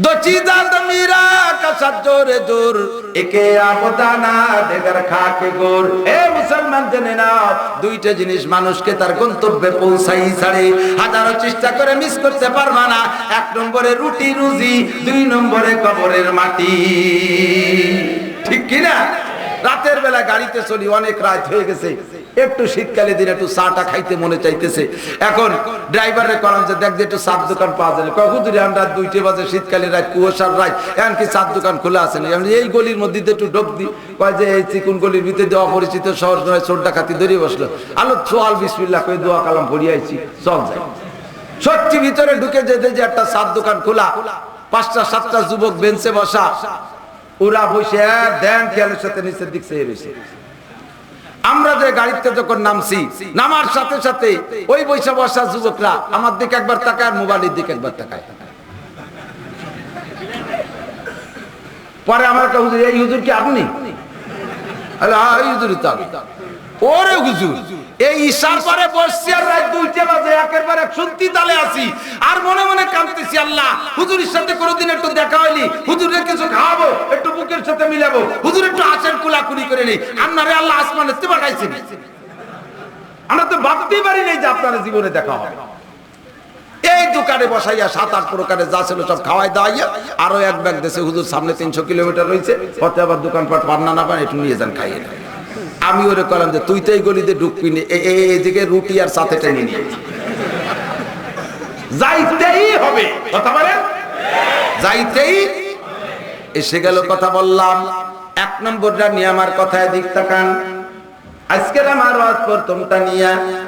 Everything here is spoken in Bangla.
दो चीजा मेरा का साथ जोरे जोर एके आपदाना देगर खाके गोर ए मुसलमान जने नाও দুইটা জিনিস মানুষকে তার গন্তব্যে পৌঁছাই ছাড়ে হাজারো চেষ্টা করে মিস করতে পারবা না এক নম্বরে রুটি রুজি দুই নম্বরে কবরের মাটি ঠিক কি না রাতের বেলা গাড়িতে চলি অনেক রাত হয়ে গেছে একটু শীতকালে দিন একটু চাটা খাইতে মনে চাইতেছে এখন ড্রাইভারে কলাম যে দেখ যে একটু চার দোকান পাওয়া যায় কখন যদি আমরা 2টা বাজে শীতকালে রাত কুয়াশার রাত এখন কি চার দোকান খোলা আছে না এই গলির মধ্যে একটু ঢোক দি কয় যে এই চিকুন গলির ভিতরে দেওয়া পরিচিত শহর নয় চোর ডাকাতি ধরিয়ে বসলো আলো চল বিসমিল্লাহ কই দোয়া কালাম পড়িয়ে আইছি চল যাই সত্যি ভিতরে ঢুকে যেতে যে একটা চার দোকান খোলা 5টা 7টা যুবক বেঞ্চে বসা ওরা বসে ধ্যান খেয়ালের সাথে নিচের দিক চেয়ে রয়েছে আমরা যে গাড়িতে যখন নামছি নামার সাথে সাথে ওই বৈশা বসা যুবকরা আমার দিকে একবার তাকায় আর মোবাইলের দিকে একবার তাকায় পরে আমার একটা হুজুর এই হুজুর কি আপনি এই হুজুর ওরে হুজুর এই ঈশার পরে বসছি আর রাত 2টা বাজে একেবারে শুনতি তালে আছি আর মনে মনে কাঁদতেছি আল্লাহ হুজুরের সাথে কোনোদিন একটু দেখা হয়নি হুজুরের কিছু খাওয়াবো একটু বুকের সাথে মিলাবো হুজুর একটু হাসের কুলাকুলি করে নেই আপনারে আল্লাহ আসমানে তে পাঠাইছেন আমরা তো ভাবতেই পারি নাই যে আপনার জীবনে দেখা হবে এই দোকানে বসাইয়া 7-8 প্রকারের যা ছিল সব খাওয়াই দাওয়াইয়া আরো এক ব্যাগ দেশে হুজুর সামনে 300 কিলোমিটার রয়েছে পথে আবার দোকানপাট পান্না না পান একটু নিয়ে যান খাইয়ে না আমি ওরে কলাম যে তুই তো এই গলিতে ঢুকবি না এইদিকে রুটি আর সাথে টেনে নিয়ে যাইতেই হবে কথা বলেন যাইতেই এসে গেল কথা বললাম 1 নম্বরটা নিয়ে আমার কথায় দিক তাকান আজকের আমার ওয়াজ প্রথমটা নিয়া